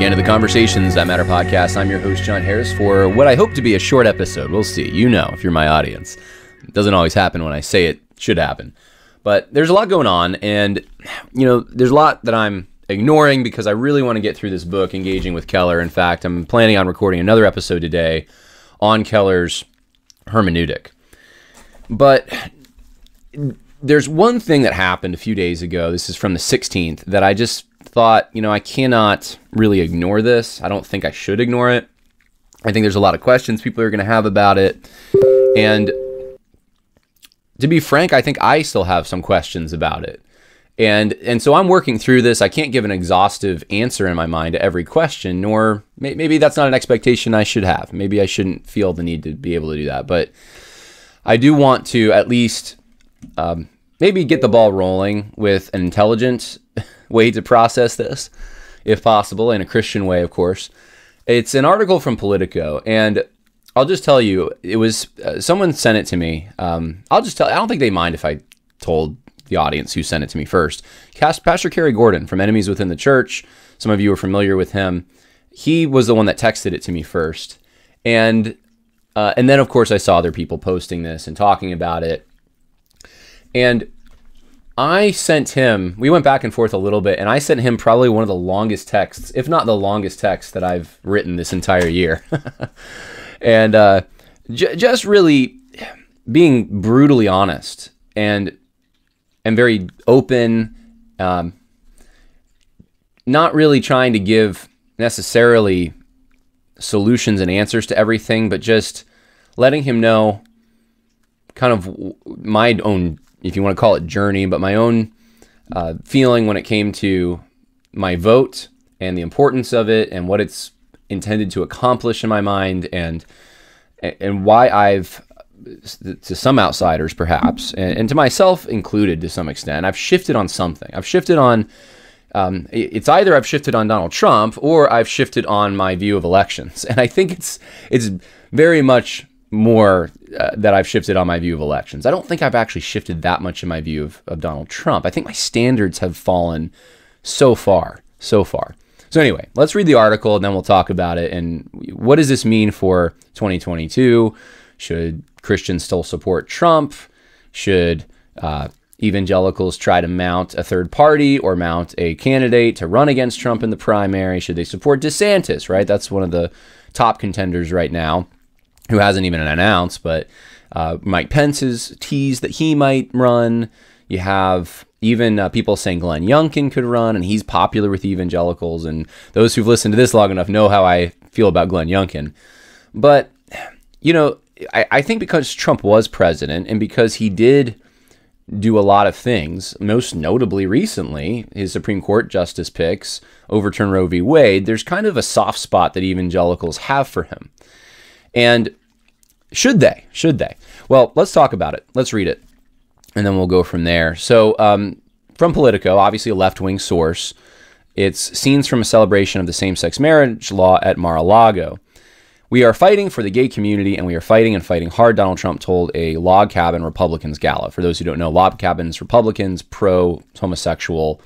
again to the Conversations That Matter podcast. I'm your host, John Harris, for what I hope to be a short episode. We'll see. You know, if you're my audience. It doesn't always happen when I say it should happen. But there's a lot going on, and, you know, there's a lot that I'm ignoring because I really want to get through this book, Engaging with Keller. In fact, I'm planning on recording another episode today on Keller's hermeneutic. But there's one thing that happened a few days ago. This is from the 16th that I just thought, you know, I cannot really ignore this. I don't think I should ignore it. I think there's a lot of questions people are going to have about it. And to be frank, I think I still have some questions about it. And so I'm working through this. I can't give an exhaustive answer in my mind to every question, nor maybe that's not an expectation I should have. Maybe I shouldn't feel the need to be able to do that. But I do want to at least maybe get the ball rolling with an intelligent way to process this, if possible, in a Christian way, of course. It's an article from Politico, and I'll just tell you, it was someone sent it to me. I don't think they mind if I told the audience who sent it to me first. Pastor Kerry Gordon from Enemies Within the Church. Some of you are familiar with him. He was the one that texted it to me first, and then of course I saw other people posting this and talking about it, and I sent him, we went back and forth a little bit, and I sent him probably one of the longest texts, if not the longest text that I've written this entire year. And just really being brutally honest and very open, not really trying to give necessarily solutions and answers to everything, but just letting him know kind of my own, if you want to call it journey, but my own feeling when it came to my vote and the importance of it and what it's intended to accomplish in my mind, and why I've, to some outsiders perhaps, and to myself included to some extent, I've shifted on something. I've shifted on, it's either I've shifted on Donald Trump or I've shifted on my view of elections. And I think it's very much more that I've shifted on my view of elections. I don't think I've actually shifted that much in my view of Donald Trump. I think my standards have fallen so far. So anyway, let's read the article and then we'll talk about it. And what does this mean for 2022? Should Christians still support Trump? Should evangelicals try to mount a third party or mount a candidate to run against Trump in the primary? Should they support DeSantis, right? That's one of the top contenders right now, who hasn't even announced, but Mike Pence has teased that he might run. You have even people saying Glenn Youngkin could run, and he's popular with evangelicals. And those who've listened to this long enough know how I feel about Glenn Youngkin. But, you know, I think because Trump was president and because he did do a lot of things, most notably recently, his Supreme Court justice picks, overturn Roe v. Wade, there's kind of a soft spot that evangelicals have for him. And should they? Well, let's talk about it. Let's read it, and then we'll go from there. So from Politico, obviously a left-wing source, it's scenes from a celebration of the same-sex marriage law at Mar-a-Lago. We are fighting for the gay community, and we are fighting and fighting hard, Donald Trump told a Log Cabin Republicans gala. For those who don't know, Log Cabin's Republicans, pro-homosexual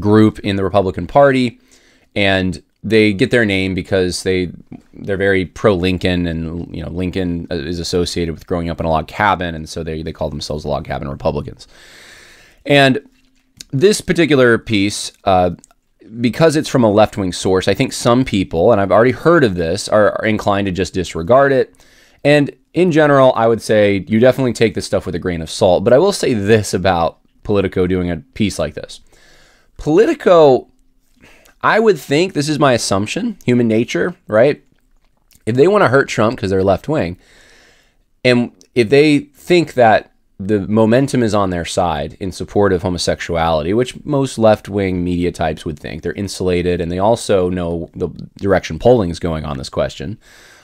group in the Republican Party, and they get their name because they're very pro-Lincoln, and, you know, Lincoln is associated with growing up in a log cabin, and so they call themselves the Log Cabin Republicans. And this particular piece, because it's from a left-wing source, I think some people, and I've already heard of this, are inclined to just disregard it. And in general, I would say you definitely take this stuff with a grain of salt. But I will say this about Politico doing a piece like this. Politico, I would think, this is my assumption, human nature, right? If they want to hurt Trump because they're left-wing, and if they think that the momentum is on their side in support of homosexuality, which most left-wing media types would think, they're insulated, and they also know the direction polling is going on this question.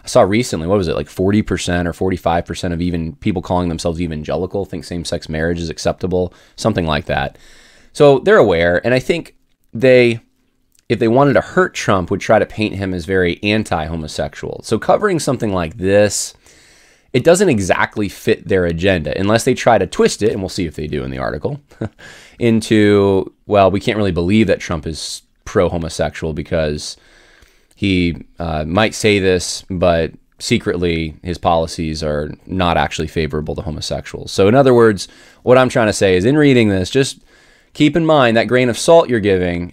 I saw recently, what was it, like 40% or 45% of even people calling themselves evangelical think same-sex marriage is acceptable, something like that. So they're aware, and I think if they wanted to hurt Trump, would try to paint him as very anti-homosexual. So covering something like this, it doesn't exactly fit their agenda, unless they try to twist it, and we'll see if they do in the article, into, well, we can't really believe that Trump is pro-homosexual because he might say this, but secretly his policies are not actually favorable to homosexuals. So in other words, what I'm trying to say is in reading this, just keep in mind that grain of salt you're giving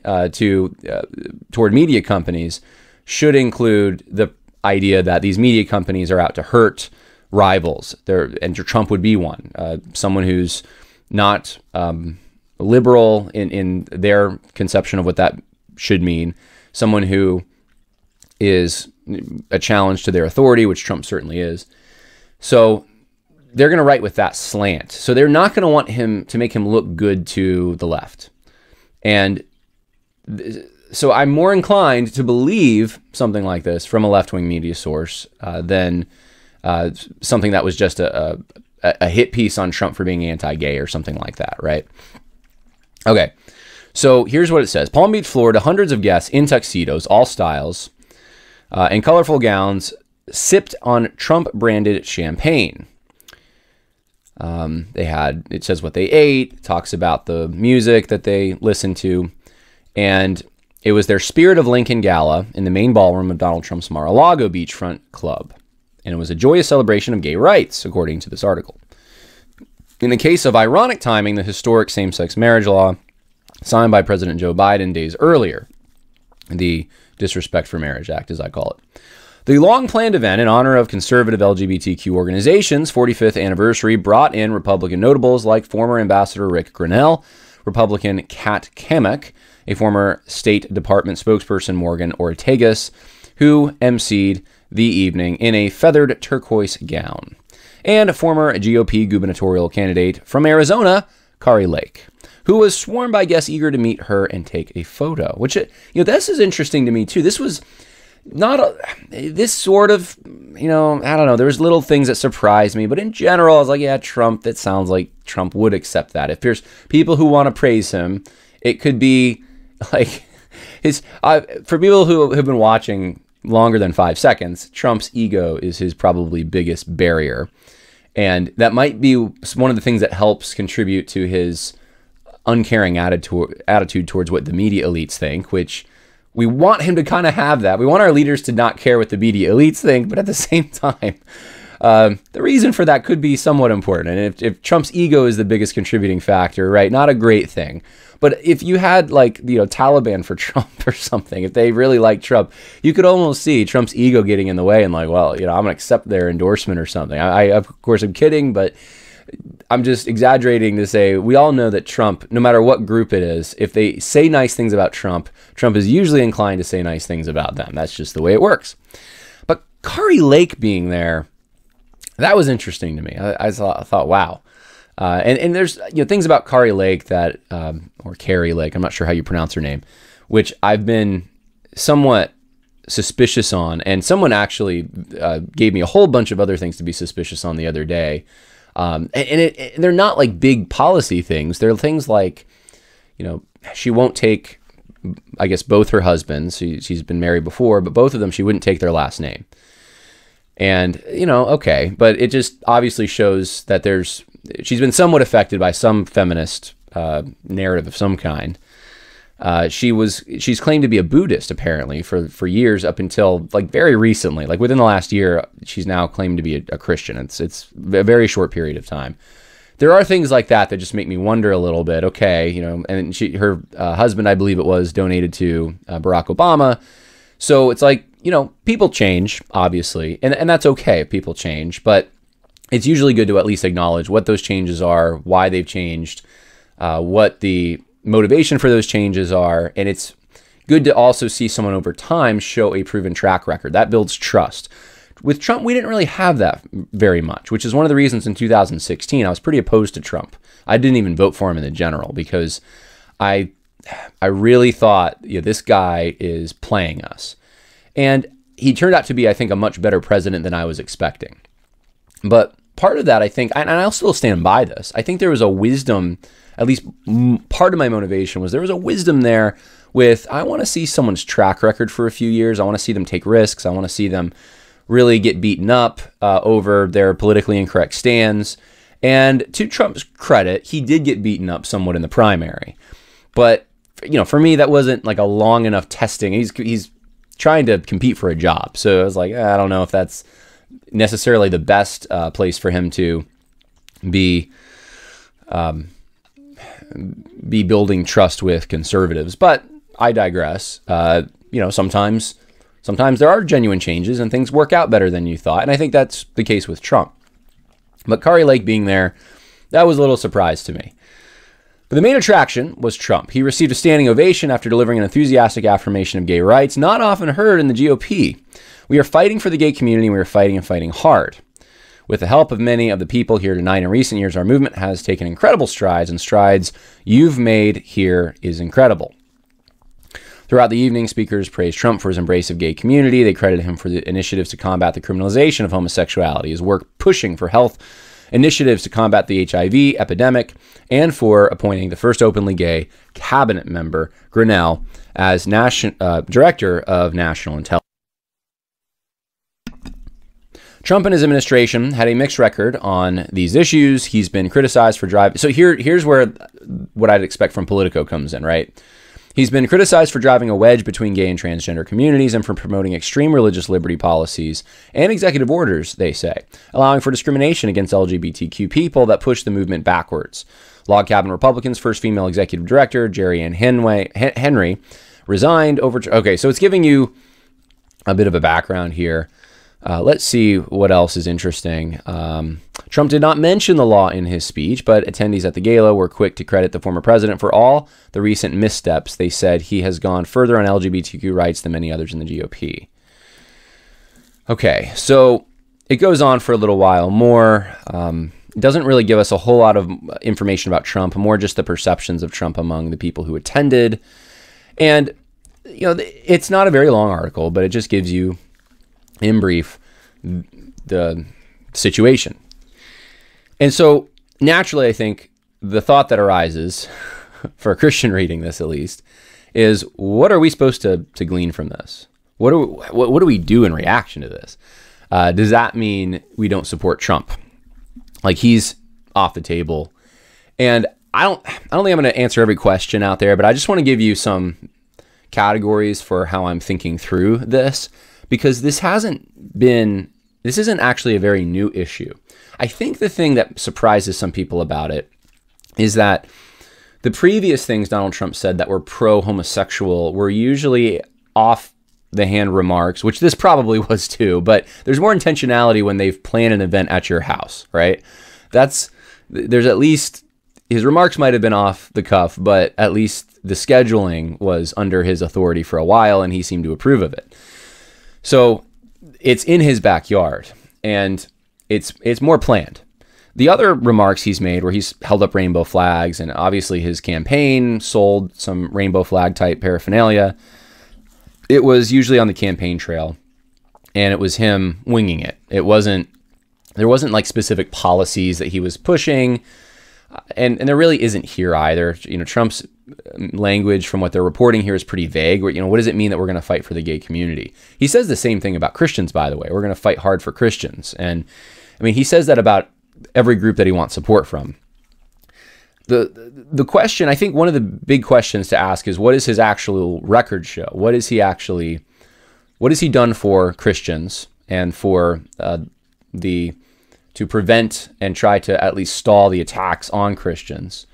toward media companies should include the idea that these media companies are out to hurt rivals. And Trump would be one, someone who's not liberal in their conception of what that should mean, someone who is a challenge to their authority, which Trump certainly is. So they're going to write with that slant. So they're not going to want him to make him look good to the left. And so I'm more inclined to believe something like this from a left-wing media source than something that was just a hit piece on Trump for being anti-gay or something like that, right? Okay, so here's what it says. Palm Beach, Florida, hundreds of guests in tuxedos, all styles, and colorful gowns sipped on Trump-branded champagne. It says what they ate, talks about the music that they listened to, and it was their Spirit of Lincoln Gala in the main ballroom of Donald Trump's Mar-a-Lago beachfront club. And it was a joyous celebration of gay rights, according to this article. In the case of ironic timing, the historic same-sex marriage law signed by President Joe Biden days earlier, the Disrespect for Marriage Act, as I call it. The long-planned event in honor of conservative LGBTQ organizations' 45th anniversary brought in Republican notables like former Ambassador Rick Grenell, Republican Kat Kamek, a former State Department spokesperson Morgan Ortagus, who emceed the evening in a feathered turquoise gown, and former GOP gubernatorial candidate from Arizona, Kari Lake, who was swarmed by guests eager to meet her and take a photo, which, this is interesting to me too. This was not this sort of, I don't know, there was little things that surprised me, but in general, I was like, yeah, Trump, that sounds like Trump would accept that. If there's people who want to praise him, it could be like for people who have been watching longer than 5 seconds, Trump's ego is his probably biggest barrier. And that might be one of the things that helps contribute to his uncaring attitude towards what the media elites think, which we want him to kind of have that. We want our leaders to not care what the media elites think, but at the same time, the reason for that could be somewhat important. And if Trump's ego is the biggest contributing factor, right, not a great thing. But if you had Taliban for Trump or something, if they really like Trump, you could almost see Trump's ego getting in the way and I'm going to accept their endorsement or something. I of course, I'm kidding, but I'm just exaggerating to say we all know that Trump, no matter what group it is, if they say nice things about Trump, Trump is usually inclined to say nice things about them. That's just the way it works. But Kari Lake being there, that was interesting to me. I thought, wow. And there's things about Kari Lake that, or Carrie Lake, I'm not sure how you pronounce her name, which I've been somewhat suspicious on. And someone actually gave me a whole bunch of other things to be suspicious on the other day. And they're not like big policy things. They're things like, she won't take, I guess, both her husbands. She's been married before, but both of them, she wouldn't take their last name. And, okay, but it just obviously shows that she's been somewhat affected by some feminist narrative of some kind. She's claimed to be a Buddhist, apparently, for years up until very recently, within the last year, she's now claimed to be a Christian. It's a very short period of time. There are things like that just make me wonder a little bit. Okay, and her husband, I believe it was, donated to Barack Obama. So it's people change, obviously, and that's okay if people change, but it's usually good to at least acknowledge what those changes are, why they've changed, what the motivation for those changes are, and it's good to also see someone over time show a proven track record. That builds trust. With Trump, we didn't really have that very much, which is one of the reasons in 2016 I was pretty opposed to Trump. I didn't even vote for him in the general because I really thought this guy is playing us. And he turned out to be, I think, a much better president than I was expecting. But part of that, I think, and I'll still stand by this, I think there was a wisdom, at least part of my motivation was there was a wisdom there with, I want to see someone's track record for a few years. I want to see them take risks. I want to see them really get beaten up over their politically incorrect stands. And to Trump's credit, he did get beaten up somewhat in the primary. But for me, that wasn't like a long enough testing. He's trying to compete for a job. So I was like, I don't know if that's necessarily the best place for him to be building trust with conservatives. But I digress. Sometimes there are genuine changes and things work out better than you thought. And I think that's the case with Trump. But Kari Lake being there, that was a little surprise to me. But the main attraction was Trump. He received a standing ovation after delivering an enthusiastic affirmation of gay rights, not often heard in the GOP. We are fighting for the gay community, and we are fighting and fighting hard. With the help of many of the people here tonight, in recent years, our movement has taken incredible strides, and strides you've made here is incredible. Throughout the evening, speakers praised Trump for his embrace of gay community. They credited him for the initiatives to combat the criminalization of homosexuality, his work pushing for health initiatives to combat the HIV epidemic, and for appointing the first openly gay cabinet member, Grinnell, as Director of National Intelligence. Trump and his administration had a mixed record on these issues. He's been criticized for driving. So here's where what I'd expect from Politico comes in, right? He's been criticized for driving a wedge between gay and transgender communities and for promoting extreme religious liberty policies and executive orders, they say, allowing for discrimination against LGBTQ people that push the movement backwards. Log Cabin Republicans' first female executive director, Jerry Ann Henry, resigned over... Okay, so it's giving you a bit of a background here. Let's see what else is interesting. Trump did not mention the law in his speech, but attendees at the gala were quick to credit the former president for all the recent missteps. They said he has gone further on LGBTQ rights than many others in the GOP. Okay, so it goes on for a little while more. It doesn't really give us a whole lot of information about Trump, more just the perceptions of Trump among the people who attended. And, it's not a very long article, but it just gives you, in brief, the situation. And so naturally, I think the thought that arises for a Christian reading this, at least, is what are we supposed to glean from this? What do we do in reaction to this? Does that mean we don't support Trump? Like, he's off the table. And I don't think I'm going to answer every question out there, but I just want to give you some categories for how I'm thinking through this, because this isn't actually a very new issue. I think the thing that surprises some people about it is that the previous things Donald Trump said that were pro-homosexual were usually off-the-hand remarks, which this probably was too, but there's more intentionality when they've planned an event at your house, right? There's at least, his remarks might have been off the cuff, but at least the scheduling was under his authority for a while, and he seemed to approve of it. So it's in his backyard, and it's more planned. The other remarks he's made where he's held up rainbow flags, and obviously his campaign sold some rainbow flag type paraphernalia. It was usually on the campaign trail, and it was him winging it. There wasn't like specific policies that he was pushing, and there really isn't here either. Trump's language from what they're reporting here is pretty vague. What does it mean that we're going to fight for the gay community? He says the same thing about Christians, by the way. We're going to fight hard for Christians. And I mean, he says that about every group that he wants support from. The question, I think one of the big questions to ask is, what is his actual record show? What has he done for Christians and for to prevent and try to at least stall the attacks on Christians?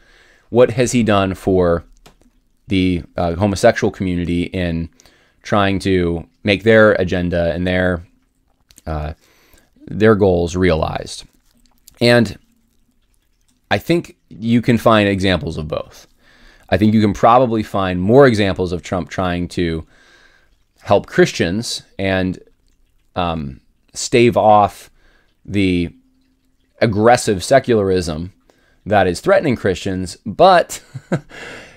What has he done for the homosexual community in trying to make their agenda and their goals realized? And I think you can find examples of both. I think you can probably find more examples of Trump trying to help Christians and stave off the aggressive secularism that is threatening Christians, but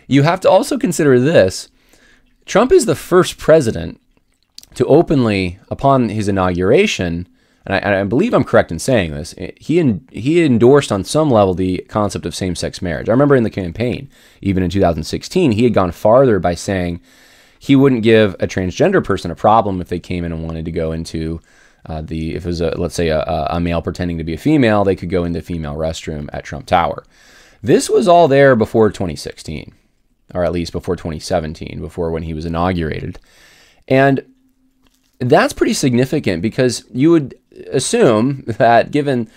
you have to also consider this. Trump is the first president to openly, upon his inauguration, and I believe I'm correct in saying this, he endorsed on some level the concept of same-sex marriage. I remember in the campaign, even in 2016, he had gone farther by saying he wouldn't give a transgender person a problem if they came in and wanted to go into if it was, let's say, a male pretending to be a female, they could go in the female restroom at Trump Tower. This was all there before 2016. or at least before 2017, before when he was inaugurated. And that's pretty significant because you would assume that given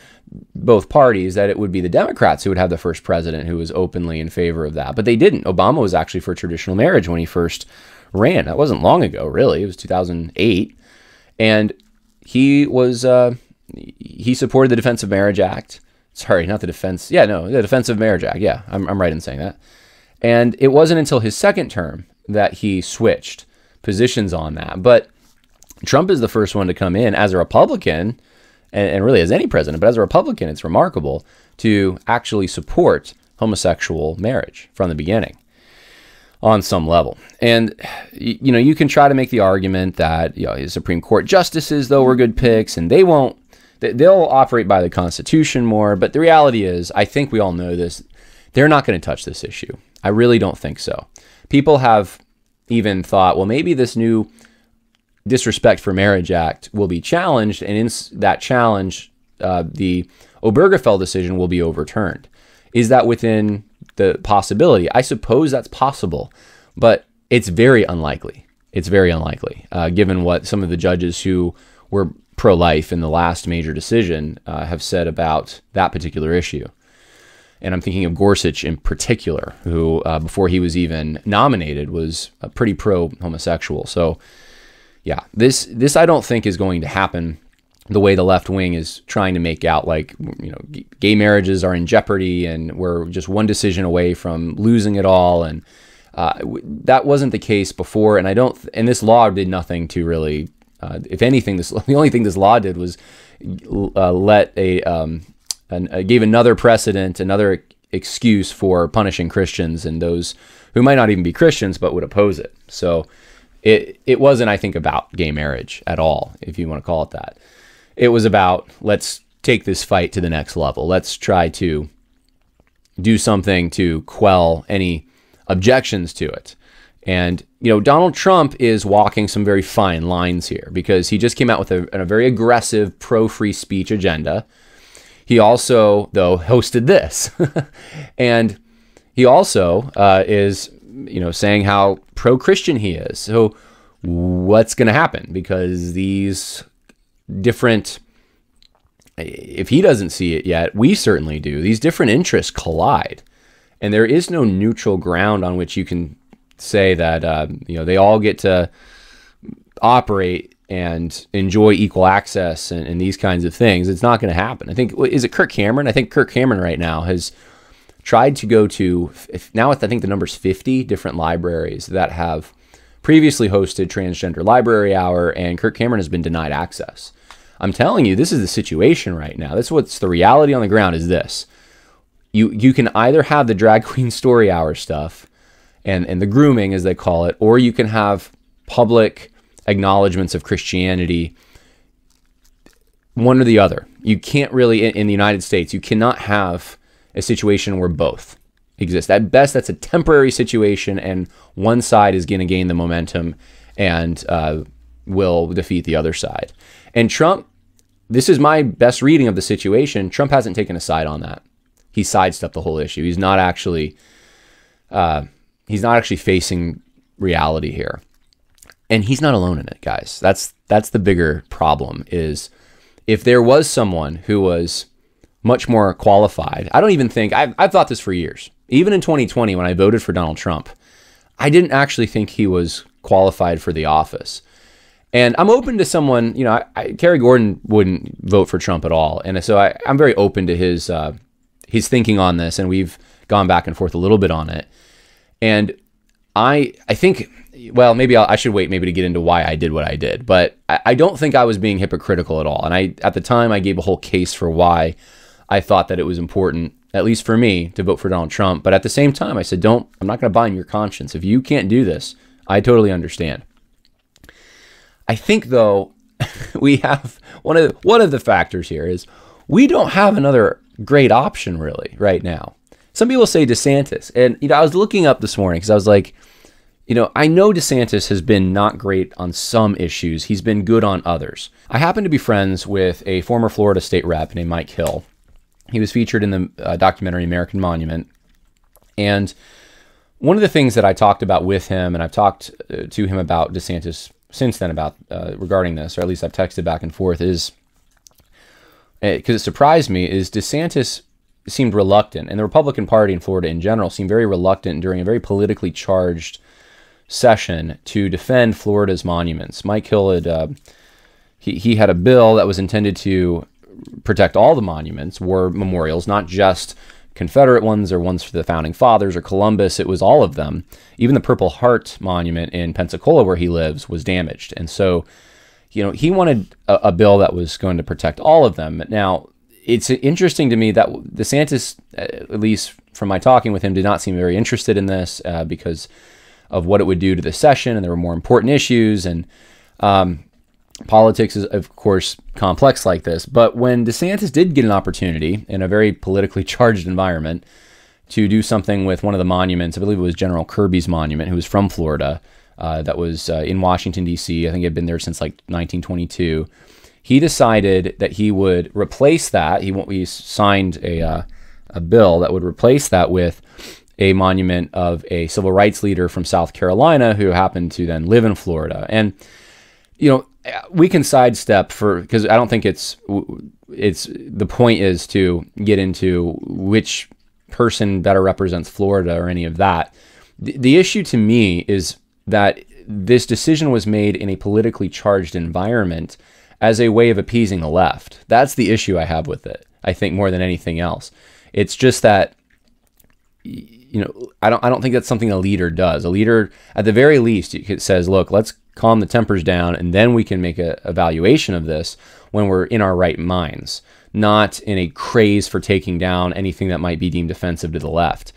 both parties that it would be the Democrats who would have the first president who was openly in favor of that. But they didn't. Obama was actually for traditional marriage when he first ran. That wasn't long ago, really. It was 2008. And he was he supported the Defense of Marriage Act. Sorry, not the Defense. Yeah, no, the Defense of Marriage Act. Yeah, I'm right in saying that. And it wasn't until his second term that he switched positions on that. But Trump is the first one to come in as a Republican, and really as any president, but as a Republican, it's remarkable to actually support homosexual marriage from the beginning on some level. And, you know, you can try to make the argument that, you know, Supreme Court justices, though, were good picks, and they'll operate by the Constitution more. But the reality is, I think we all know this, they're not going to touch this issue. I really don't think so. People have even thought, well, maybe this new Disrespect for Marriage Act will be challenged, and in that challenge, the Obergefell decision will be overturned. Is that within the possibility? I suppose that's possible, but it's very unlikely. It's very unlikely, given what some of the judges who were pro-life in the last major decision have said about that particular issue. And I'm thinking of Gorsuch in particular, who, before he was even nominated, was pretty pro-homosexual. So, yeah, this I don't think is going to happen the way the left wing is trying to make out, like, you know, gay marriages are in jeopardy and we're just one decision away from losing it all. And that wasn't the case before. And and this law did nothing to really, if anything, the only thing this law did was gave another precedent, another excuse for punishing Christians and those who might not even be Christians but would oppose it. So it wasn't, I think, about gay marriage at all, if you want to call it that. It was about, let's take this fight to the next level. Let's try to do something to quell any objections to it. And, you know, Donald Trump is walking some very fine lines here because he just came out with a very aggressive pro-free speech agenda. He also, though, hosted this. And he also is, you know, saying how pro-Christian he is. So what's going to happen? Because these different, if he doesn't see it yet, we certainly do. These different interests collide. And there is no neutral ground on which you can say that, you know, they all get to operate and enjoy equal access and these kinds of things. It's not going to happen. I think, is it Kirk Cameron? I think Kirk Cameron right now has tried to go to, now I think the number's 50 different libraries that have previously hosted Transgender Library Hour, and Kirk Cameron has been denied access. I'm telling you, this is the situation right now. That's what's the reality on the ground is this. You can either have the drag queen story hour stuff and the grooming, as they call it, or you can have public acknowledgments of Christianity, one or the other. You can't really, in the United States, you cannot have a situation where both exist. At best, that's a temporary situation, and one side is going to gain the momentum and will defeat the other side. And Trump, this is my best reading of the situation, Trump hasn't taken a side on that. He sidestepped the whole issue. He's not actually facing reality here. And he's not alone in it, guys. That's the bigger problem, is if there was someone who was much more qualified. I don't even think, I've thought this for years. Even in 2020, when I voted for Donald Trump, I didn't actually think he was qualified for the office. And I'm open to someone, you know, Kerry Gordon wouldn't vote for Trump at all. And so I'm very open to his thinking on this, and we've gone back and forth a little bit on it. And I think, well, maybe I should wait maybe to get into why I did what I did, but I don't think I was being hypocritical at all. And at the time, I gave a whole case for why I thought that it was important, at least for me, to vote for Donald Trump. But at the same time, I said, I'm not going to bind your conscience. If you can't do this, I totally understand. I think, though, we have one of the factors here is we don't have another great option really right now. Some people say DeSantis, and you know, I was looking up this morning because I was like, you know, I know DeSantis has been not great on some issues. He's been good on others. I happen to be friends with a former Florida state rep named Mike Hill. He was featured in the documentary American Monument. And one of the things that I talked about with him, and I've talked to him about DeSantis since then about regarding this, or at least I've texted back and forth, is because it surprised me, is DeSantis seemed reluctant, and the Republican Party in Florida in general seemed very reluctant during a very politically charged session to defend Florida's monuments. Mike Hill had he had a bill that was intended to protect all the monuments, war memorials, not just Confederate ones or ones for the Founding Fathers or Columbus. It was all of them. Even the Purple Heart Monument in Pensacola, where he lives, was damaged. And so, he wanted a bill that was going to protect all of them. Now, it's interesting to me that DeSantis, at least from my talking with him, did not seem very interested in this because of what it would do to the session, and there were more important issues. And politics is, of course, complex like this. But when DeSantis did get an opportunity in a very politically charged environment to do something with one of the monuments, I believe it was General Kirby's monument, who was from Florida, that was in Washington, D.C. I think he had been there since like 1922. He decided that he would replace that. He signed a bill that would replace that with a monument of a civil rights leader from South Carolina who happened to then live in Florida. And, we can sidestep because I don't think it's the point is to get into which person better represents Florida or any of that. The issue to me is that this decision was made in a politically charged environment as a way of appeasing the left. That's the issue I have with it, I think, more than anything else. It's just that, I don't think that's something a leader does. A leader, at the very least, says, look, let's calm the tempers down, and then we can make an evaluation of this when we're in our right minds, not in a craze for taking down anything that might be deemed offensive to the left.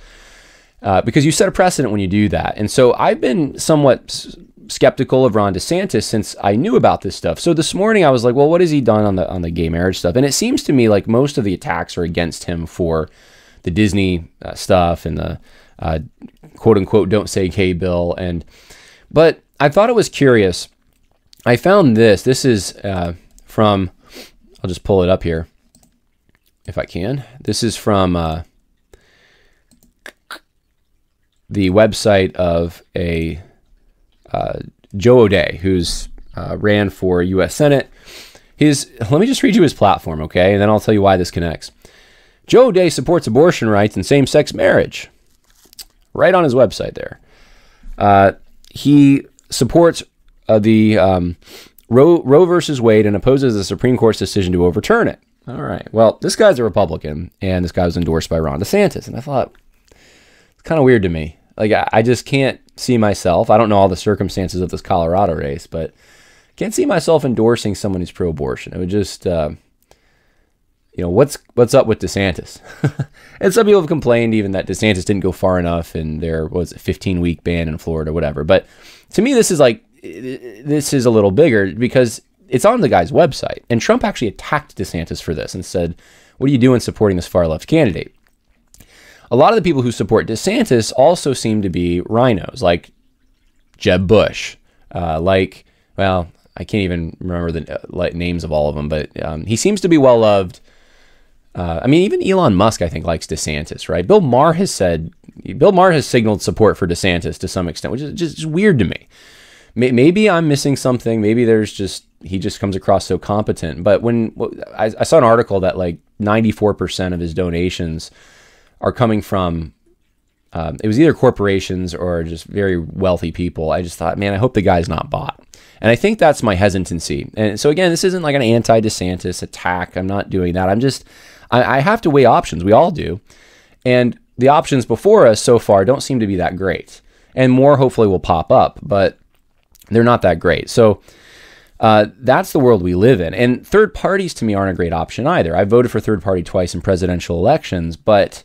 Because you set a precedent when you do that. And so I've been somewhat skeptical of Ron DeSantis since I knew about this stuff. So this morning I was like, well, what has he done on the gay marriage stuff? And it seems to me like most of the attacks are against him for the Disney stuff and the quote unquote don't say gay bill. But I thought it was curious. I found this. This is from, I'll just pull it up here if I can. This is from the website of a Joe O'Dea, who's ran for U.S. Senate. Let me just read you his platform, okay? And then I'll tell you why this connects. Joe O'Dea supports abortion rights and same-sex marriage. Right on his website there. He supports the Roe versus Wade and opposes the Supreme Court's decision to overturn it. All right. Well, this guy's a Republican, and this guy was endorsed by Ron DeSantis. And I thought, it's kind of weird to me. Like, I just can't see myself. I don't know all the circumstances of this Colorado race, but can't see myself endorsing someone who's pro-abortion. It would just, what's up with DeSantis? And some people have complained even that DeSantis didn't go far enough in their, 15-week ban in Florida, whatever. But to me, this is a little bigger because it's on the guy's website. And Trump actually attacked DeSantis for this and said, what are you doing supporting this far-left candidate? A lot of the people who support DeSantis also seem to be rhinos, like Jeb Bush, well, I can't even remember the names of all of them, but he seems to be well-loved. Even Elon Musk, I think, likes DeSantis, right? Bill Maher has signaled support for DeSantis to some extent, which is just weird to me. Maybe I'm missing something. Maybe he just comes across so competent. But when I saw an article that like 94% of his donations are coming from, it was either corporations or just very wealthy people. I just thought, man, I hope the guy's not bought. And I think that's my hesitancy. And so again, this isn't like an anti-DeSantis attack. I'm not doing that. I have to weigh options. We all do. And the options before us so far don't seem to be that great. And more hopefully will pop up, but they're not that great. So that's the world we live in. And third parties to me aren't a great option either. I voted for third party twice in presidential elections, but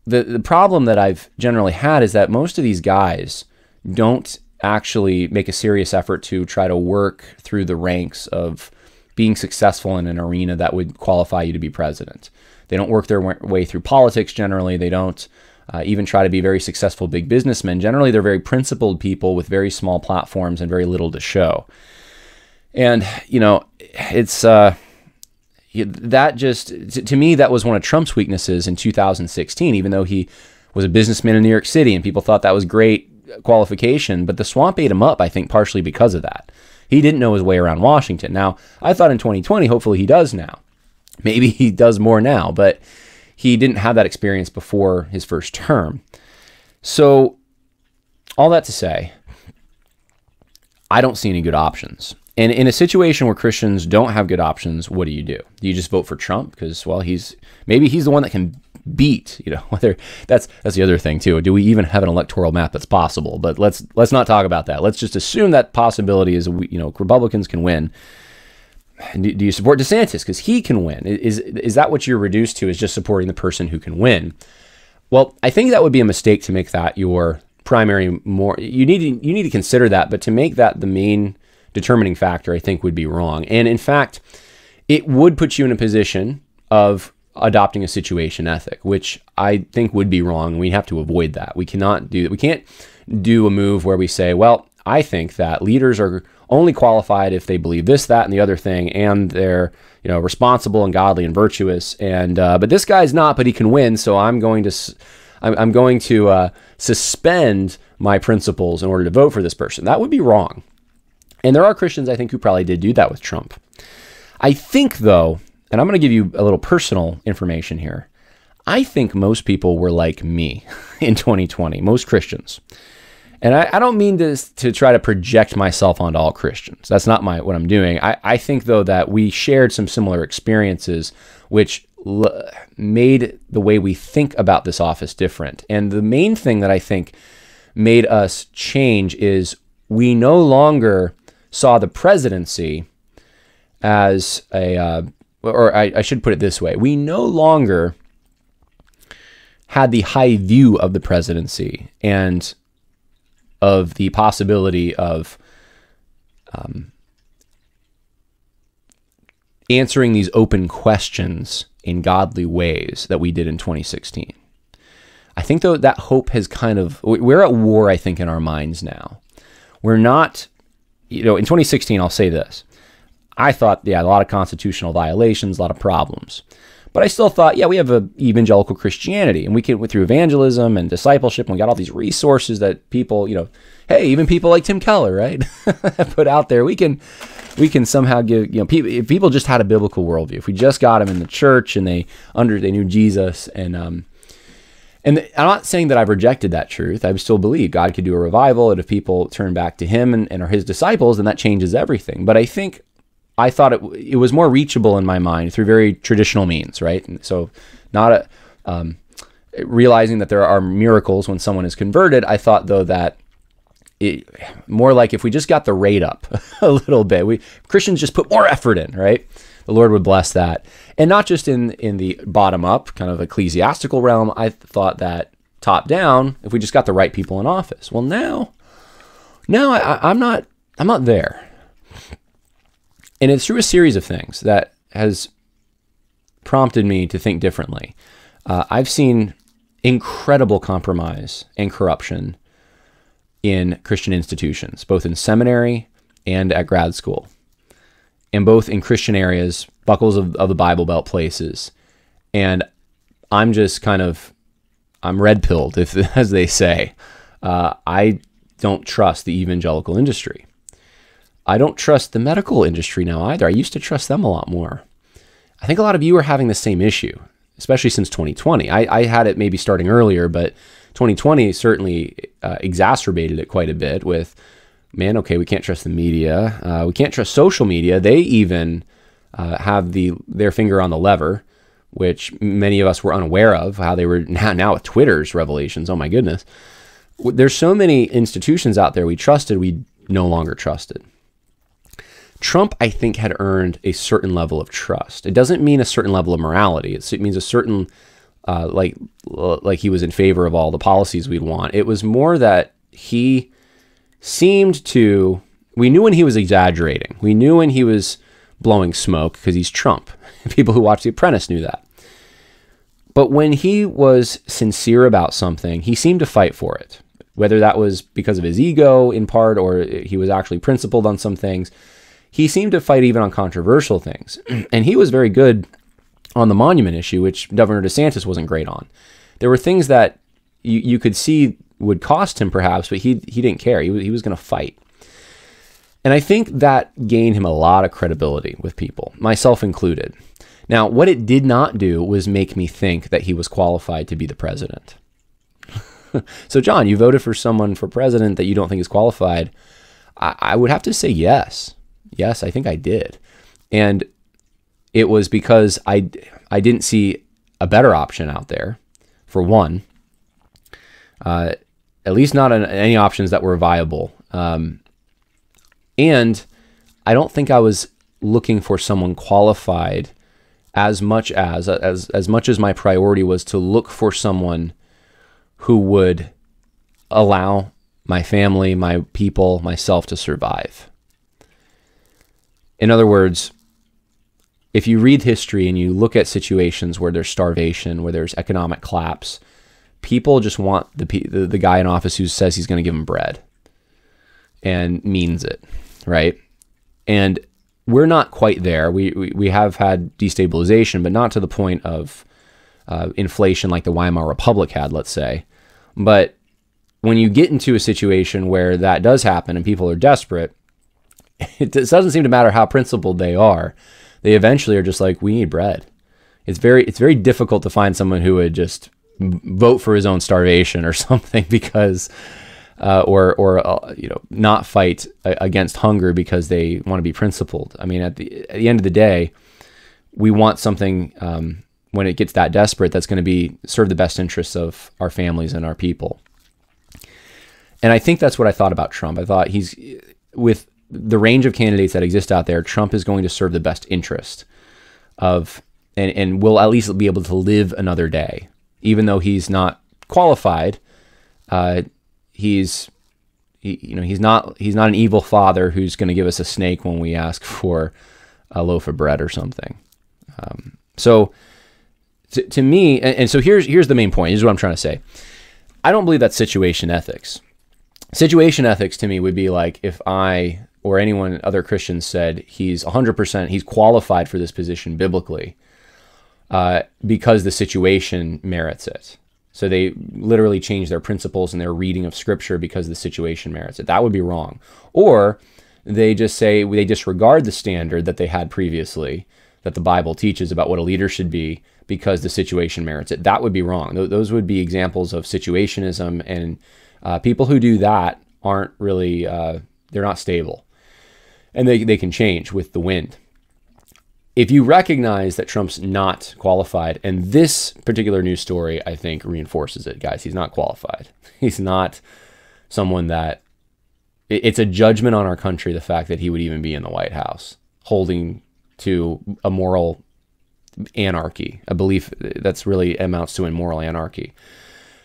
the problem that I've generally had is that most of these guys don't actually make a serious effort to try to work through the ranks of being successful in an arena that would qualify you to be president. They don't work their way through politics generally. They don't even try to be very successful big businessmen. Generally, they're very principled people with very small platforms and very little to show. And, it's that just, to me, that was one of Trump's weaknesses in 2016, even though he was a businessman in New York City, and people thought that was great qualification, but the swamp ate him up, I think, partially because of that. He didn't know his way around Washington. Now, I thought in 2020, hopefully he does now. Maybe he does more now, but he didn't have that experience before his first term. So, all that to say, I don't see any good options. And in a situation where Christians don't have good options, what do? Do you just vote for Trump? Because, well, maybe he's the one that can beat, whether that's the other thing too. Do we even have an electoral map that's possible? But let's not talk about that. Let's just assume that possibility is, Republicans can win. Do you support DeSantis because he can win? Is that what you're reduced to, is just supporting the person who can win? Well, I think that would be a mistake to make that your primary. You need to consider that, but to make that the main determining factor, I think, would be wrong. And in fact, it would put you in a position of adopting a situation ethic, which I think would be wrong. We have to avoid that. We cannot do that. We can't do a move where we say, well, I think that leaders are only qualified if they believe this, that, and the other thing, and they're responsible and godly and virtuous. And but this guy's not, but he can win. So I'm going to suspend my principles in order to vote for this person. That would be wrong. And there are Christians, I think, who probably did do that with Trump. I think, though, and I'm going to give you a little personal information here, I think most people were like me in 2020, most Christians. And I don't mean to try to project myself onto all Christians. That's not what I'm doing. I think, though, that we shared some similar experiences, which made the way we think about this office different. And the main thing that I think made us change is we no longer saw the presidency as I should put it this way. We no longer had the high view of the presidency and of the possibility of answering these open questions in godly ways that we did in 2016. I think, though, that hope has we're at war, I think, in our minds now. We're not, in 2016, I'll say this. I thought, a lot of constitutional violations, a lot of problems. But I still thought, we have a evangelical Christianity, and we can, through evangelism and discipleship, and we got all these resources that people, hey, even people like Tim Keller, right, put out there. We can somehow give, if people just had a biblical worldview, if we just got them in the church and they knew Jesus, and I'm not saying that I've rejected that truth. I still believe God could do a revival, and if people turn back to Him and are His disciples, then that changes everything. But I thought it was more reachable in my mind through very traditional means, right? And so not realizing that there are miracles when someone is converted. I thought, though, that more like if we just got the rate up a little bit, Christians just put more effort in, right? The Lord would bless that. And not just in the bottom up kind of ecclesiastical realm. I thought that top down, if we just got the right people in office. Well, now I'm not there. And it's through a series of things that has prompted me to think differently. I've seen incredible compromise and corruption in Christian institutions, both in seminary and at grad school, and both in Christian areas, buckles of the Bible Belt places. And I'm just I'm red-pilled, as they say. I don't trust the evangelical industry. I don't trust the medical industry now either. I used to trust them a lot more. I think a lot of you are having the same issue, especially since 2020. I had it maybe starting earlier, but 2020 certainly exacerbated it quite a bit with, okay, we can't trust the media. We can't trust social media. They even have their finger on the lever, which many of us were unaware of, how they were now with Twitter's revelations. Oh my goodness. There's so many institutions out there we trusted, we no longer trusted. Trump, I think, had earned a certain level of trust. It doesn't mean a certain level of morality. It means a certain, like he was in favor of all the policies we'd want. It was more that he seemed to, we knew when he was exaggerating. We knew when he was blowing smoke because he's Trump. People who watch The Apprentice knew that. But when he was sincere about something, he seemed to fight for it. Whether that was because of his ego in part, or he was actually principled on some things. He seemed to fight even on controversial things. And he was very good on the monument issue, which Governor DeSantis wasn't great on. There were things that you could see would cost him perhaps, but he didn't care. He was going to fight. And I think that gained him a lot of credibility with people, myself included. Now, what it did not do was make me think that he was qualified to be the president. So, John, you voted for someone for president that you don't think is qualified. I would have to say yes. Yes, I think I did. And it was because I didn't see a better option out there, for one. At least not any options that were viable. And I don't think I was looking for someone qualified as much as my priority was to look for someone who would allow my family, my people, myself to survive. In other words, if you read history and you look at situations where there's starvation, where there's economic collapse, people just want the guy in office who says he's going to give them bread and means it, right? And we're not quite there. We have had destabilization, but not to the point of inflation like the Weimar Republic had, let's say. But when you get into a situation where that does happen and people are desperate, it doesn't seem to matter how principled they are. They eventually are just like, we need bread. It's very difficult to find someone who would just vote for his own starvation or something because, or not fight against hunger because they want to be principled. I mean, at the end of the day, we want something when it gets that desperate that's going to serve the best interests of our families and our people. And I think that's what I thought about Trump. I thought with the range of candidates that exist out there, Trump is going to serve the best interest of, and will at least be able to live another day, even though he's not qualified. He's not an evil father who's going to give us a snake when we ask for a loaf of bread or something. So to me, and so here's the main point. Here's what I'm trying to say. I don't believe that's situation ethics. Situation ethics to me would be like if I or anyone, other Christians said he's 100%, he's qualified for this position biblically because the situation merits it. So they literally change their principles and their reading of Scripture because the situation merits it. That would be wrong. Or they just say they disregard the standard that they had previously, that the Bible teaches about what a leader should be because the situation merits it. That would be wrong. Those would be examples of situationism, and people who do that aren't really, they're not stable. And they can change with the wind. If you recognize that Trump's not qualified, and this particular news story, I think, reinforces it, guys, he's not qualified. He's not someone that, it's a judgment on our country, the fact that he would even be in the White House, holding to a moral anarchy, a belief that's really amounts to immoral anarchy.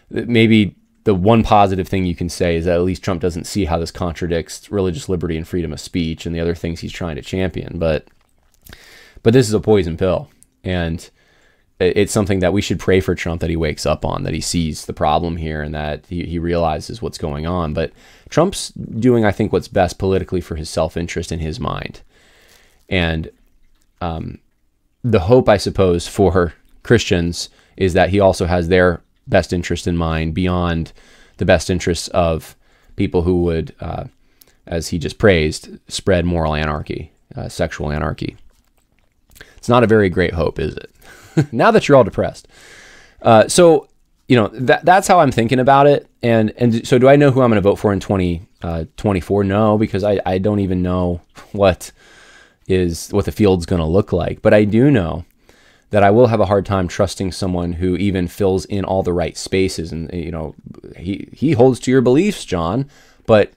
Maybe the one positive thing you can say is that at least Trump doesn't see how this contradicts religious liberty and freedom of speech and the other things he's trying to champion. But this is a poison pill, and it's something that we should pray for Trump, that he wakes up on, that he sees the problem here and that he realizes what's going on. But Trump's doing, I think, what's best politically for his self-interest in his mind. And the hope, I suppose, for Christians is that he also has their best interest in mind beyond the best interests of people who would, as he just praised, spread moral anarchy, sexual anarchy. It's not a very great hope, is it? Now that you're all depressed. So, that's how I'm thinking about it. And so do I know who I'm going to vote for in 2024? No, because I don't even know what the field's going to look like. But I do know that I will have a hard time trusting someone who even fills in all the right spaces. And, he holds to your beliefs, John, but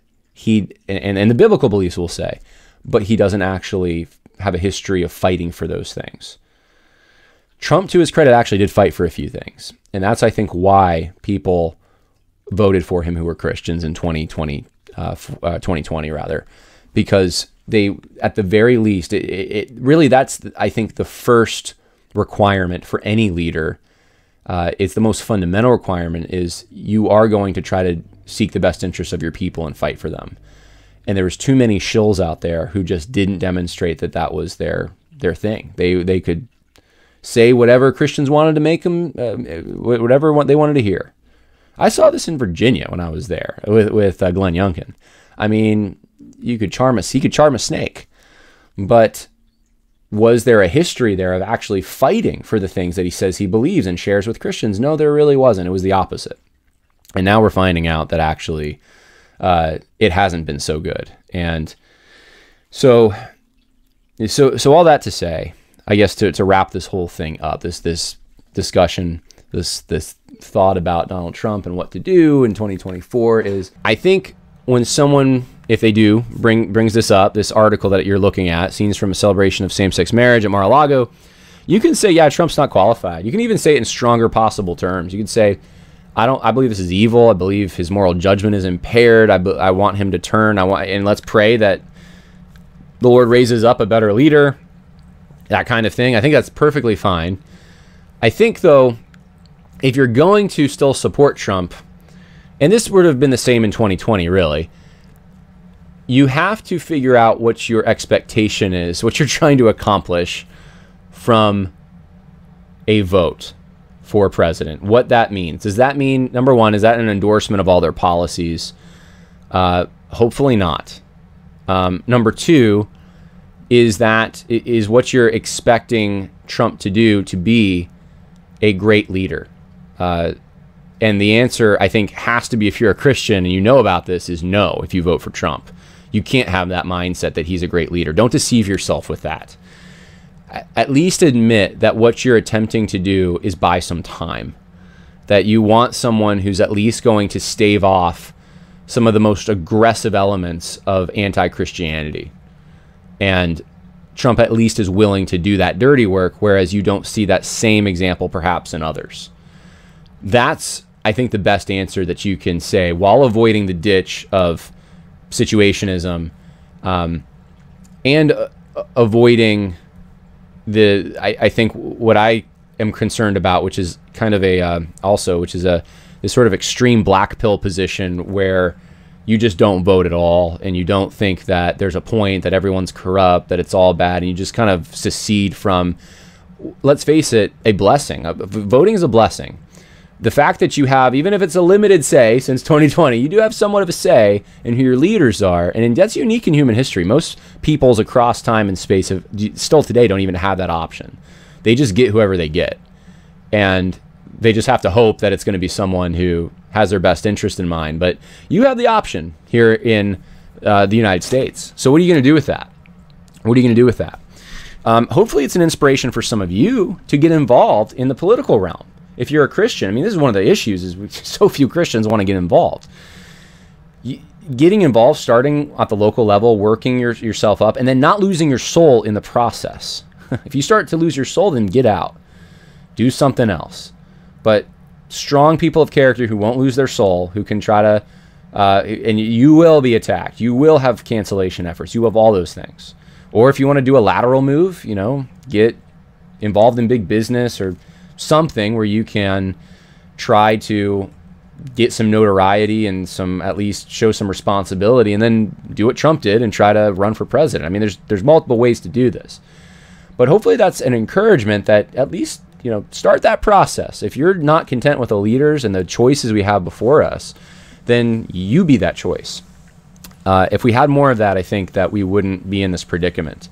and the biblical beliefs will say, but he doesn't actually have a history of fighting for those things. Trump, to his credit, actually did fight for a few things. And that's, I think, why people voted for him who were Christians in 2020, because they, at the very least, it really, that's, I think, the first requirement for any leader. It's the most fundamental requirement, is you are going to try to seek the best interests of your people and fight for them. And there was too many shills out there who just didn't demonstrate that was their thing. They could say whatever Christians wanted to make them, whatever they wanted to hear. I saw this in Virginia when I was there with Glenn Youngkin. I mean, he could charm a snake, but was there a history there of actually fighting for the things that he says he believes and shares with Christians? No, there really wasn't. It was the opposite. And now we're finding out that actually it hasn't been so good. And so all that to say, I guess to wrap this whole thing up, this discussion, this thought about Donald Trump and what to do in 2024 is, I think when someone, if they do brings this up, this article that you're looking at, scenes from a celebration of same-sex marriage at Mar-a-Lago, you can say, yeah, Trump's not qualified. You can even say it in stronger possible terms. You can say, I believe this is evil. I believe his moral judgment is impaired. I want him to turn. And let's pray that the Lord raises up a better leader, that kind of thing. I think that's perfectly fine. I think, though, if you're going to still support Trump, and this would have been the same in 2020, really, you have to figure out what your expectation is, what you're trying to accomplish from a vote for president, what that means. Does that mean, number one, is that an endorsement of all their policies? Hopefully not. Number two, is what you're expecting Trump to do to be a great leader? And the answer, I think, has to be, if you're a Christian and you know about this, is no if you vote for Trump. You can't have that mindset that he's a great leader. Don't deceive yourself with that. At least admit that what you're attempting to do is buy some time. That you want someone who's at least going to stave off some of the most aggressive elements of anti-Christianity. And Trump at least is willing to do that dirty work, whereas you don't see that same example perhaps in others. That's, I think, the best answer that you can say while avoiding the ditch of situationism, and avoiding I think what I am concerned about, which is kind of this sort of extreme black pill position where you just don't vote at all, and you don't think that there's a point, that everyone's corrupt, that it's all bad, and you just kind of secede from, let's face it, a blessing. Voting is a blessing. The fact that you have, even if it's a limited say since 2020, you do have somewhat of a say in who your leaders are, and that's unique in human history. Most peoples across time and space still today don't even have that option. They just get whoever they get, and they just have to hope that it's going to be someone who has their best interest in mind. But you have the option here in the United States. So what are you going to do with that? What are you going to do with that? Hopefully it's an inspiration for some of you to get involved in the political realm. If you're a Christian, I mean, this is one of the issues, is so few Christians want to get involved. Getting involved, starting at the local level, working yourself up, and then not losing your soul in the process. If you start to lose your soul, then get out. Do something else. But strong people of character who won't lose their soul, who can try to, and you will be attacked. You will have cancellation efforts. You have all those things. Or if you want to do a lateral move, get involved in big business or something where you can try to get some notoriety and at least show some responsibility, and then do what Trump did and try to run for president. I mean, there's multiple ways to do this. But hopefully that's an encouragement that at least, start that process. If you're not content with the leaders and the choices we have before us, then you be that choice. If we had more of that, I think that we wouldn't be in this predicament.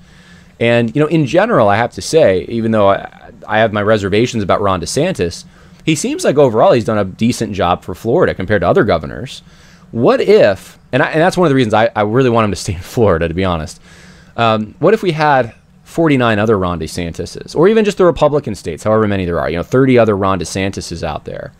And, in general, I have to say, even though I have my reservations about Ron DeSantis, he seems like overall he's done a decent job for Florida compared to other governors. What if, and that's one of the reasons I really want him to stay in Florida, to be honest. What if we had 49 other Ron DeSantises, or even just the Republican states, however many there are, 30 other Ron DeSantises out there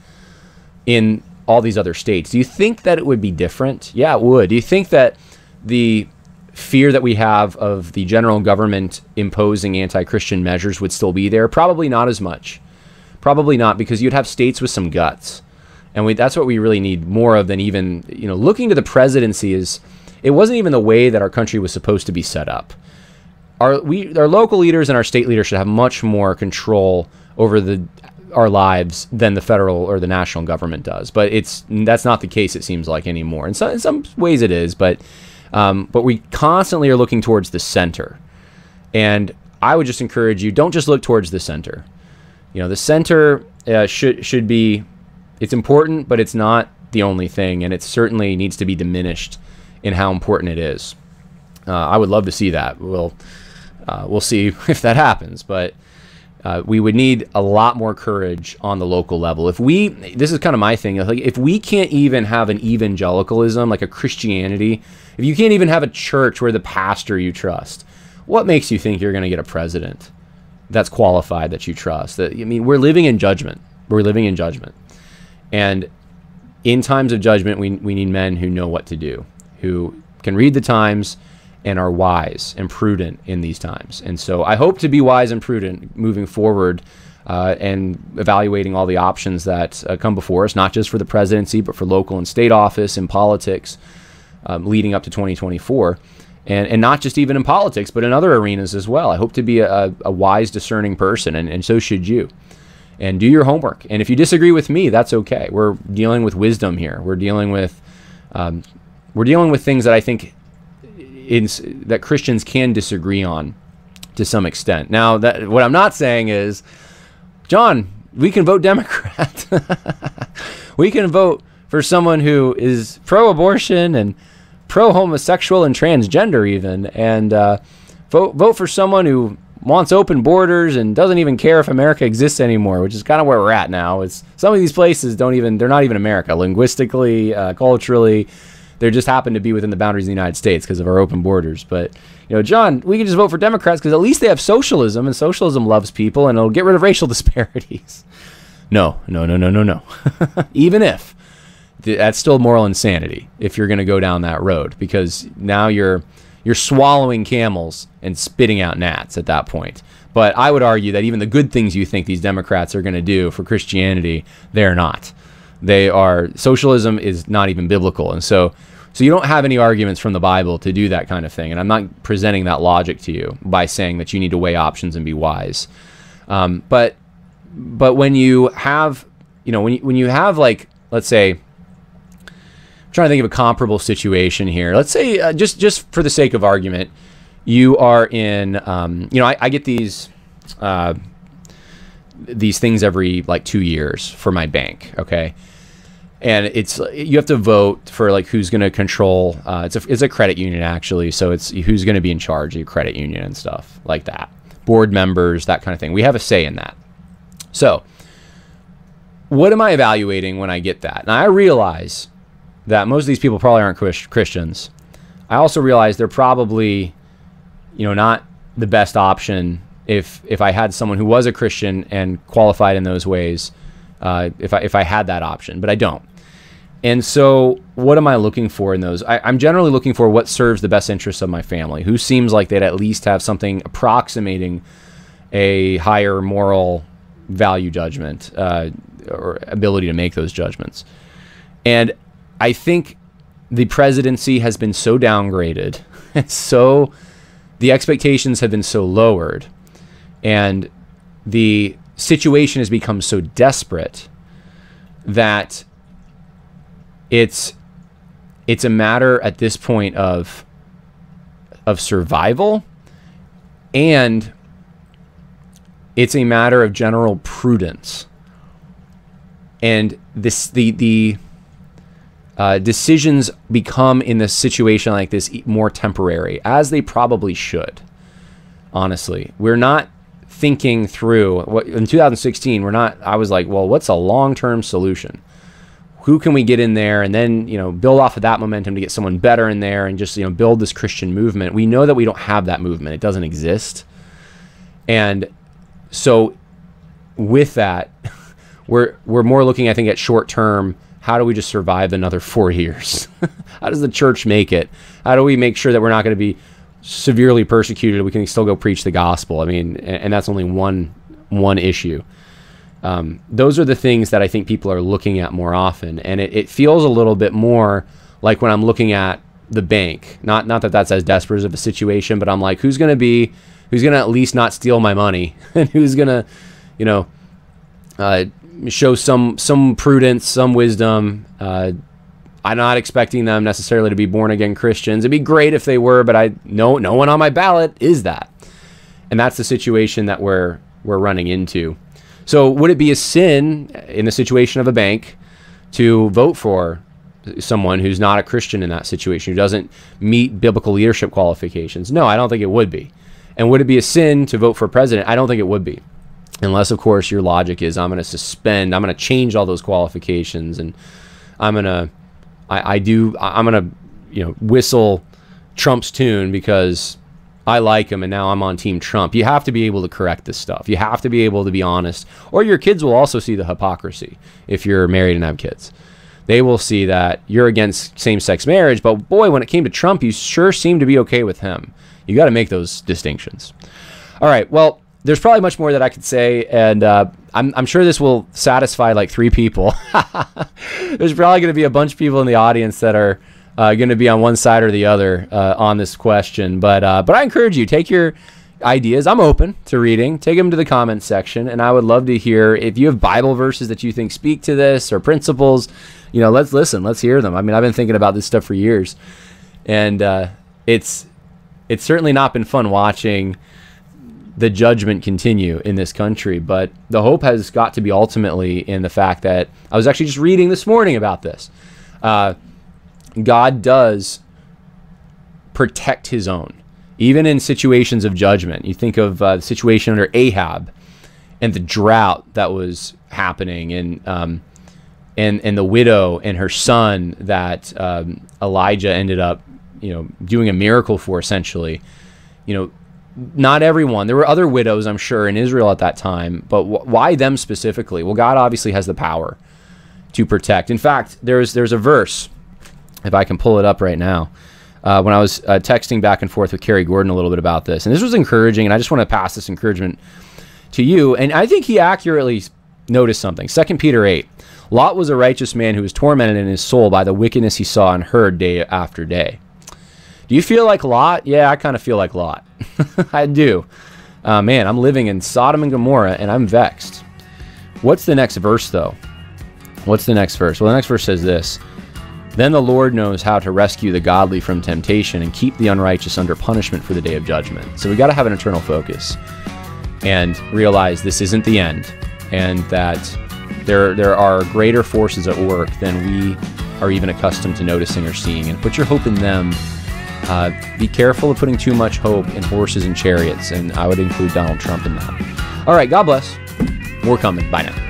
in all these other states? Do you think that it would be different? Yeah, it would. Do you think that the fear that we have of the general government imposing anti-Christian measures would still be there? Probably not as much. Probably not, because you'd have states with some guts. And that's what we really need more of than even, looking to the presidency it wasn't even the way that our country was supposed to be set up. Our local leaders and our state leaders should have much more control over our lives than the federal or the national government does. But that's not the case, it seems like, anymore. In some ways it is, but we constantly are looking towards the center. And I would just encourage you, don't just look towards the center. The center should be It's important, but it's not the only thing, and it certainly needs to be diminished in how important it is. I would love to see that. We'll see if that happens, but we would need a lot more courage on the local level. This is kind of my thing, like if we can't even have an evangelicalism, like a Christianity, if you can't even have a church where the pastor you trust, what makes you think you're going to get a president that's qualified, that you trust? I mean, we're living in judgment. We're living in judgment. And in times of judgment, we need men who know what to do, who can read the times and are wise and prudent in these times. And so I hope to be wise and prudent moving forward and evaluating all the options that come before us, not just for the presidency, but for local and state office and politics leading up to 2024. And not just even in politics, but in other arenas as well. I hope to be a wise, discerning person, and so should you. And do your homework. And if you disagree with me, that's okay. We're dealing with wisdom here. We're dealing with things that I think that Christians can disagree on to some extent. Now, what I'm not saying is, John, we can vote Democrat. We can vote for someone who is pro-abortion and pro-homosexual and transgender even, and vote for someone who wants open borders and doesn't even care if America exists anymore, which is kind of where we're at now. It's some of these places they're not even America linguistically, culturally. They just happen to be within the boundaries of the United States because of our open borders. But, John, we can just vote for Democrats because at least they have socialism, and socialism loves people, and it'll get rid of racial disparities. No. Even if. That's still moral insanity if you're going to go down that road, because now you're swallowing camels and spitting out gnats at that point. But I would argue that even the good things you think these Democrats are going to do for Christianity, they're not. Socialism is not even biblical. And so you don't have any arguments from the Bible to do that kind of thing. And I'm not presenting that logic to you by saying that you need to weigh options and be wise. But when you have, when you have, like, let's say, I'm trying to think of a comparable situation here. Let's say, just for the sake of argument, you are in, I get these things every like 2 years for my bank. Okay. And you have to vote for like who's going to control, it's a credit union actually. So it's who's going to be in charge of your credit union and stuff like that. Board members, that kind of thing. We have a say in that. So what am I evaluating when I get that? And I realize that most of these people probably aren't Christians. I also realize they're probably, not the best option if I had someone who was a Christian and qualified in those ways, if I had that option, but I don't. And so what am I looking for in those? I'm generally looking for what serves the best interests of my family, who seems like they'd at least have something approximating a higher moral value judgment or ability to make those judgments. And I think the presidency has been so downgraded, and so the expectations have been so lowered, and the situation has become so desperate that it's a matter at this point of survival, and it's a matter of general prudence. And the decisions become in a situation like this more temporary, as they probably should. Honestly, we're not thinking through what in 2016. I was like, well, what's a long-term solution? Who can we get in there, and then build off of that momentum to get someone better in there, and just build this Christian movement. We know that we don't have that movement; it doesn't exist. And so, with that, we're more looking, I think, at short term. How do we just survive another 4 years? How does the church make it? How do we make sure that we're not going to be severely persecuted? We can still go preach the gospel. I mean, and that's only one issue. Those are the things that I think people are looking at more often. And it feels a little bit more like when I'm looking at the bank, not that that's as desperate of a situation, but I'm like, who's going to at least not steal my money? And who's going to, show some prudence, some wisdom. I'm not expecting them necessarily to be born again Christians. It'd be great if they were, but no one on my ballot is that. And that's the situation that we're running into. So would it be a sin in the situation of a bank to vote for someone who's not a Christian in that situation, who doesn't meet biblical leadership qualifications? No, I don't think it would be. And would it be a sin to vote for president? I don't think it would be. Unless, of course, your logic is I'm going to change all those qualifications, and I'm going to whistle Trump's tune because I like him and now I'm on Team Trump. You have to be able to correct this stuff. You have to be able to be honest, or your kids will also see the hypocrisy if you're married and have kids. They will see that you're against same-sex marriage, but boy, when it came to Trump, you sure seemed to be okay with him. You got to make those distinctions. All right, well, there's probably much more that I could say, and I'm sure this will satisfy like 3 people. There's probably going to be a bunch of people in the audience that are going to be on one side or the other on this question. But I encourage you, take your ideas. I'm open to reading. Take them to the comments section, and I would love to hear if you have Bible verses that you think speak to this or principles. Let's listen. Let's hear them. I mean, I've been thinking about this stuff for years, and it's certainly not been fun watching the judgment continue in this country, but the hope has got to be ultimately in the fact that I was actually just reading this morning about this. God does protect his own, even in situations of judgment. You think of the situation under Ahab and the drought that was happening, and the widow and her son that Elijah ended up, doing a miracle for, essentially. Not everyone. There were other widows, I'm sure, in Israel at that time, but why them specifically? Well, God obviously has the power to protect. In fact, there's a verse, if I can pull it up right now, when I was texting back and forth with Kerry Gordon a little bit about this, and this was encouraging, and I just want to pass this encouragement to you, and I think he accurately noticed something. 2 Peter 8, Lot was a righteous man who was tormented in his soul by the wickedness he saw and heard day after day. Do you feel like Lot? Yeah, I kind of feel like Lot. I do. Man, I'm living in Sodom and Gomorrah, and I'm vexed. What's the next verse, though? What's the next verse? Well, the next verse says this: Then the Lord knows how to rescue the godly from temptation and keep the unrighteous under punishment for the day of judgment. So we got to have an eternal focus and realize this isn't the end, and that there are greater forces at work than we are even accustomed to noticing or seeing. And put your hope in them. Be careful of putting too much hope in horses and chariots, and I would include Donald Trump in that. All right, God bless. More coming. Bye now.